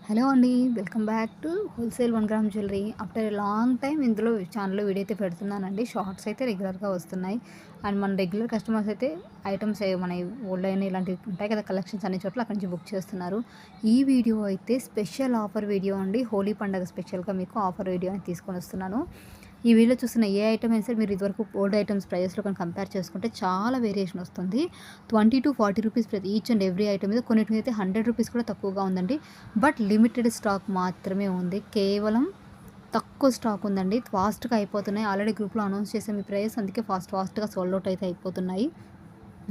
Hello అండి. Welcome back to wholesale 1 gram jewellery. After a long time ఇందులో ఛానల్‌లో video అయితే పెడుతున్నానండి. షార్ట్స్ అయితే రెగ్యులర్‌గా వస్తున్నాయి. అండ్ మన రెగ్యులర్ కస్టమర్స్ అయితే ఐటమ్స్ మన ఓల్డ్ అయిన ఇలాంటివి ఉంటాయి కదా, కలెక్షన్స్ అన్ని చోట్ల అక్కడి నుంచి బుక్ చేస్తున్నారు. ఈ వీడియో అయితే స్పెషల్ ఆఫర్ వీడియో అండి. హోలీ పండుగ స్పెషల్‌గా మీకు ఆఫర్ వీడియో అని తీసుకొని వస్తున్నాను. ఈ వీడియోలో చూస్తున్న ఏ ఐటమ్ అయినా సరే మీరు ఇదివరకు ఓల్డ్ ఐటమ్స్ ప్రైజెస్‌లో కానీ కంపేర్ చేసుకుంటే చాలా వేరియేషన్ వస్తుంది. 20-40 రూపీస్ ప్రతి ఈచ్ అండ్ ఎవ్రీ ఐటమ్ మీద, కొన్నిటికైతే 100 రూపీస్ కూడా తక్కువగా ఉందండి. బట్ లిమిటెడ్ స్టాక్ మాత్రమే ఉంది. కేవలం తక్కువ స్టాక్ ఉందండి. ఫాస్ట్‌గా అయిపోతున్నాయి. ఆల్రెడీ గ్రూప్‌లో అనౌన్స్ చేసాం ఈ ప్రైస్. అందుకే ఫాస్ట్‌గా సోల్డ్ అవుట్ అయితే అయిపోతున్నాయి.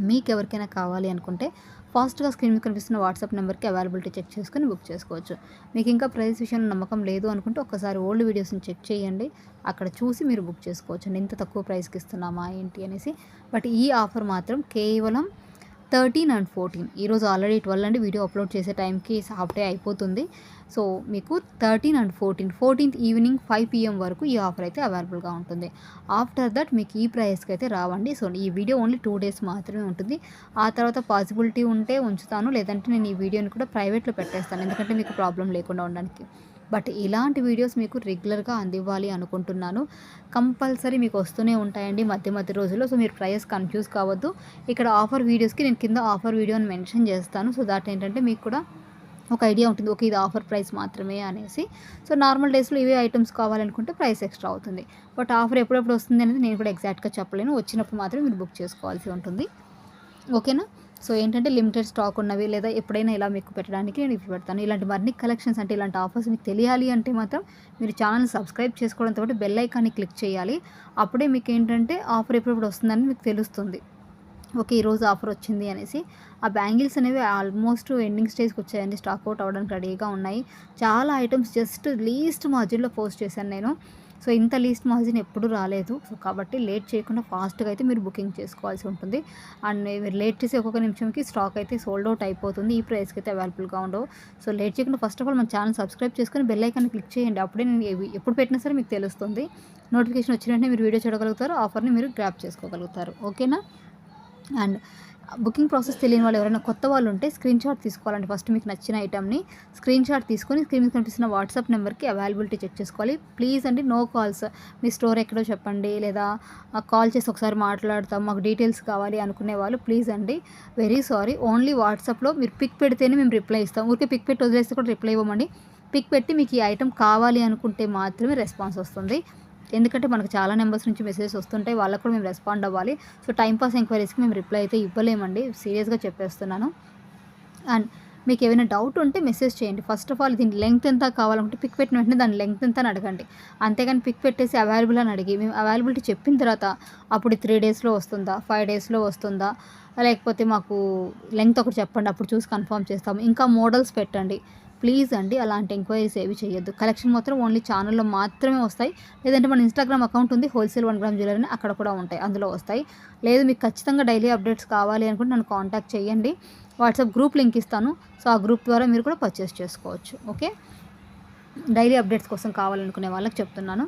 మీకెవరికైనా కావాలి అనుకుంటే ఫాస్ట్‌గా స్క్రీన్ మీద కనిపిస్తున్న వాట్సాప్ నెంబర్‌కి అవైలబిలిటీ చెక్ చేసుకొని బుక్ చేసుకోవచ్చు. మీకు ఇంకా ప్రైస్ విషయంలో నమ్మకం లేదు అనుకుంటే ఒక్కసారి ఓల్డ్ వీడియోస్‌ని చెక్ చేయండి. అక్కడ చూసి మీరు బుక్ చేసుకోవచ్చండి. ఇంత తక్కువ ప్రైస్‌కి ఇస్తున్నామా ఏంటి అనేసి. బట్ ఈ ఆఫర్ మాత్రం కేవలం 13 అండ్ 14 ఈరోజు ఆల్రెడీ 12 అండి. వీడియో అప్లోడ్ చేసే టైంకి హాఫ్ డే అయిపోతుంది. సో మీకు 13 అండ్ 14th ఈవినింగ్ 5 PM వరకు ఈ ఆఫర్ అయితే అవైలబుల్గా ఉంటుంది. ఆఫ్టర్ దట్ మీకు ఈ ప్రైస్కి అయితే రావండి. సో ఈ వీడియో ఓన్లీ 2 డేస్ మాత్రమే ఉంటుంది. ఆ తర్వాత పాసిబిలిటీ ఉంటే ఉంచుతాను, లేదంటే నేను ఈ వీడియోని కూడా ప్రైవేట్లో పెట్టేస్తాను, ఎందుకంటే మీకు ప్రాబ్లం లేకుండా ఉండడానికి. బట్ ఇలాంటి వీడియోస్ మీకు రెగ్యులర్గా అందివ్వాలి అనుకుంటున్నాను. కంపల్సరీ మీకు వస్తూనే ఉంటాయండి మధ్య రోజుల్లో. సో మీరు ప్రైస్ కన్ఫ్యూజ్ కావద్దు. ఇక్కడ ఆఫర్ వీడియోస్కి నేను కింద ఆఫర్ వీడియో అని మెన్షన్ చేస్తాను. సో దాట్ ఏంటంటే మీకు కూడా ఒక ఐడియా ఉంటుంది, ఓకే ఇది ఆఫర్ ప్రైస్ మాత్రమే అనేసి. సో నార్మల్ డేస్లో ఇవే ఐటమ్స్ కావాలనుకుంటే ప్రైస్ ఎక్స్ట్రా అవుతుంది. బట్ ఆఫర్ ఎప్పుడెప్పుడు వస్తుంది అనేది నేను కూడా ఎగ్జాక్ట్గా చెప్పలేను. వచ్చినప్పుడు మాత్రమే మీరు బుక్ చేసుకోవాల్సి ఉంటుంది. ఓకేనా? సో ఏంటంటే లిమిటెడ్ స్టాక్ ఉన్నవి లేదా ఎప్పుడైనా ఇలా మీకు పెట్టడానికి నేను ఇవి పెడతాను. ఇలాంటి మరిన్ని కలెక్షన్స్ అంటే ఇలాంటి ఆఫర్స్ మీకు తెలియాలి అంటే మాత్రం మీరు ఛానల్ సబ్స్క్రైబ్ చేసుకోవడంతో పాటు బెల్ ఐకాన్ని క్లిక్ చేయాలి. అప్పుడే మీకు ఏంటంటే ఆఫర్ ఎప్పుడెప్పుడు వస్తుందని మీకు తెలుస్తుంది. ఓకే ఈరోజు ఆఫర్ వచ్చింది అనేసి. ఆ బ్యాంగిల్స్ అనేవి ఆల్మోస్ట్ ఎండింగ్ స్టేజ్కి వచ్చాయండి. స్టాక్ అవుట్ అవ్వడానికి రెడీగా ఉన్నాయి. చాలా ఐటమ్స్ జస్ట్ లీస్ట్ మార్జిన్లో పోస్ట్ చేశాను నేను. సో ఇంత లీస్ట్ మార్జిన్ ఎప్పుడు రాలేదు. సో కాబట్టి లేట్ చేయకుండా ఫాస్ట్గా అయితే మీరు బుకింగ్ చేసుకోవాల్సి ఉంటుంది. అండ్ మీరు లేట్ చేసి ఒక్కొక్క నిమిషంకి స్టాక్ అయితే సోల్డ్ అవుట్ అయిపోతుంది. ఈ ప్రైస్కి అయితే అవైలబుల్గా ఉండవు. సో లేట్ చేయకుండా ఫస్ట్ ఆఫ్ ఆల్ మన ఛానల్ సబ్స్క్రైబ్ చేసుకొని బెల్ ఐకాన్ని క్లిక్ చేయండి. అప్పుడే నేను ఎప్పుడు పెట్టినా సరే మీకు తెలుస్తుంది. నోటిఫికేషన్ వచ్చిన వెంటనే మీరు వీడియో చూడగలుగుతారు, ఆఫర్ని మీరు గ్రాప్ చేసుకోగలుగుతారు. ఓకేనా? అండ్ బుకింగ్ ప్రాసెస్ తెలియని వాళ్ళు ఎవరైనా కొత్త వాళ్ళు ఉంటే స్క్రీన్ షాట్ తీసుకోవాలండి. ఫస్ట్ మీకు నచ్చిన ఐటమ్ని స్క్రీన్ షాట్ తీసుకొని స్క్రీన్ మీద కనిపిస్తున్న వాట్సాప్ నెంబర్కి అవైలబిలిటీ చెక్ చేసుకోవాలి. ప్లీజ్ అండి, నో కాల్స్. మీ స్టోర్ ఎక్కడో చెప్పండి, లేదా కాల్ చేసి ఒకసారి మాట్లాడతాం, మాకు డీటెయిల్స్ కావాలి అనుకునే వాళ్ళు ప్లీజ్ అండి, వెరీ సారీ. ఓన్లీ వాట్సాప్లో మీరు పిక్ పెడితేనే మేము రిప్లై ఇస్తాం. ఊరికే పిక్ పెట్టి వదిలేస్తే కూడా రిప్లై ఇవ్వమండి. పిక్ పెట్టి మీకు ఈ ఐటమ్ కావాలి అనుకుంటే మాత్రమే రెస్పాన్స్ వస్తుంది. ఎందుకంటే మనకు చాలా నెంబర్స్ నుంచి మెసేజెస్ వస్తుంటాయి, వాళ్ళకు కూడా మేము రెస్పాండ్ అవ్వాలి. సో టైంపాస్ ఎంక్వైరీస్కి మేము రిప్లై అయితే ఇవ్వలేమండి, సీరియస్గా చెప్పేస్తున్నాను. అండ్ మీకు ఏమైనా డౌట్ ఉంటే మెసేజ్ చేయండి. ఫస్ట్ ఆఫ్ ఆల్ దీని లెంగ్త్ ఎంత కావాలనుకుంటే పిక్ పెట్టిన వెంటనే దాని లెంగ్త్ ఎంత అని అడగండి. అంతేగాని పిక్ పెట్టేసి అవైలబుల్ అని అడిగి మేము అవైలబిలిటీ చెప్పిన తర్వాత అప్పుడు 3 డేస్లో వస్తుందా, 5 డేస్లో వస్తుందా, లేకపోతే మాకు లెంగ్త్ ఒకటి చెప్పండి, అప్పుడు చూసి కన్ఫర్మ్ చేస్తాము, ఇంకా మోడల్స్ పెట్టండి. ప్లీజ్ అండి అలాంటి ఎంక్వైరీస్ ఏవి చేయొద్దు. కలెక్షన్ మాత్రం ఓన్లీ ఛానల్లో మాత్రమే వస్తాయి. లేదంటే మన ఇన్స్టాగ్రామ్ అకౌంట్ ఉంది, హోల్సేల్ 1 గ్రామ్ జ్యువెలరీ అని, అక్కడ కూడా ఉంటాయి, అందులో వస్తాయి. లేదు మీకు ఖచ్చితంగా డైలీ అప్డేట్స్ కావాలి అనుకుంటే నన్ను కాంటాక్ట్ చేయండి. వాట్సాప్ గ్రూప్ లింక్ ఇస్తాను. సో ఆ గ్రూప్ ద్వారా మీరు కూడా పర్చేస్ చేసుకోవచ్చు. ఓకే, డైలీ అప్డేట్స్ కోసం కావాలనుకునే వాళ్ళకి చెప్తున్నాను.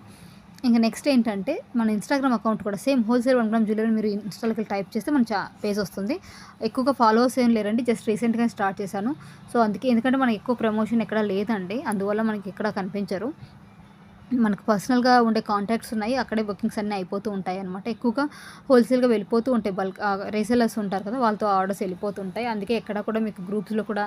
ఇంకా నెక్స్ట్ ఏంటంటే మన ఇన్స్టాగ్రామ్ అకౌంట్ కూడా సేమ్ హోల్సేల్ 1 గ్రామ్ జ్యువెలరీ మీరు ఇన్స్టాలోకి టైప్ చేస్తే మన పేజ్ వస్తుంది. ఎక్కువగా ఫాలోవర్స్ ఏం లేరండి, జస్ట్ రీసెంట్గా స్టార్ట్ చేశాను. సో అందుకే, ఎందుకంటే మనకి ఎక్కువ ప్రమోషన్ ఎక్కడ లేదండి, అందువల్ల మనకి ఎక్కడ కనిపించరు. మనకు పర్సనల్గా ఉండే కాంటాక్ట్స్ ఉన్నాయి, అక్కడే బుకింగ్స్ అన్నీ అయిపోతూ ఉంటాయి అనమాట. ఎక్కువగా హోల్సేల్గా వెళ్ళిపోతూ ఉంటాయి, బల్క్ రీసెలర్స్ ఉంటారు కదా, వాళ్ళతో ఆర్డర్స్ వెళ్ళిపోతుంటాయి. అందుకే ఎక్కడ కూడా మీకు గ్రూప్స్లో కూడా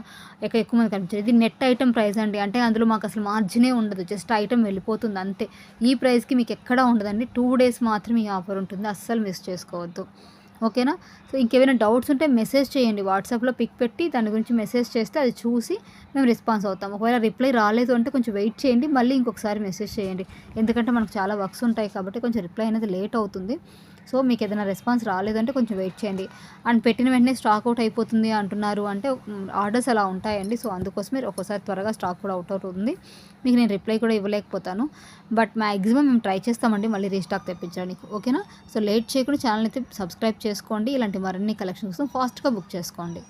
ఎక్కువ మంది కనిపించారు. ఇది నెట్ ఐటమ్ ప్రైస్ అండి, అంటే అందులో మాకు అసలు మార్జినే ఉండదు, జస్ట్ ఐటమ్ వెళ్ళిపోతుంది అంతే. ఈ ప్రైస్కి మీకు ఎక్కడా ఉండదండి. 2 డేస్ మాత్రమే ఈ ఆఫర్ ఉంటుంది, అస్సలు మిస్ చేసుకోవద్దు. ఓకేనా? సో ఇంకేమైనా డౌట్స్ ఉంటే మెసేజ్ చేయండి. వాట్సాప్లో పిక్ పెట్టి దాని గురించి మెసేజ్ చేస్తే అది చూసి మేము రెస్పాన్స్ అవుతాం. ఒకవేళ రిప్లై రాలేదు అంటే కొంచెం వెయిట్ చేయండి, మళ్ళీ ఇంకొకసారి మెసేజ్ చేయండి. ఎందుకంటే మనకు చాలా వర్క్స్ ఉంటాయి కాబట్టి కొంచెం రిప్లై అనేది లేట్ అవుతుంది. సో మీకు ఏదైనా రెస్పాన్స్ రాలేదంటే కొంచెం వెయిట్ చేయండి. అండ్ పెట్టిన వెంటనే స్టాక్ అవుట్ అయిపోతుంది అంటున్నారు అంటే ఆర్డర్స్ అలా ఉంటాయండి. సో అందుకోసమే ఒక్కోసారి త్వరగా స్టాక్ కూడా అవుట్ అవుతుంది. మీకు నేను రిప్లై కూడా ఇవ్వలేకపోతాను. బట్ మ్యాక్సిమం మేము ట్రై చేస్తామండి మళ్ళీ రీస్టాక్ తెప్పించడానికి. ఓకేనా? సో లేట్ చేయకుండా ఛానల్ అయితే సబ్స్క్రైబ్ చేసుకోండి. ఇలాంటి మరిన్ని కలెక్షన్స్ కోసం ఫాస్ట్గా బుక్ చేసుకోండి.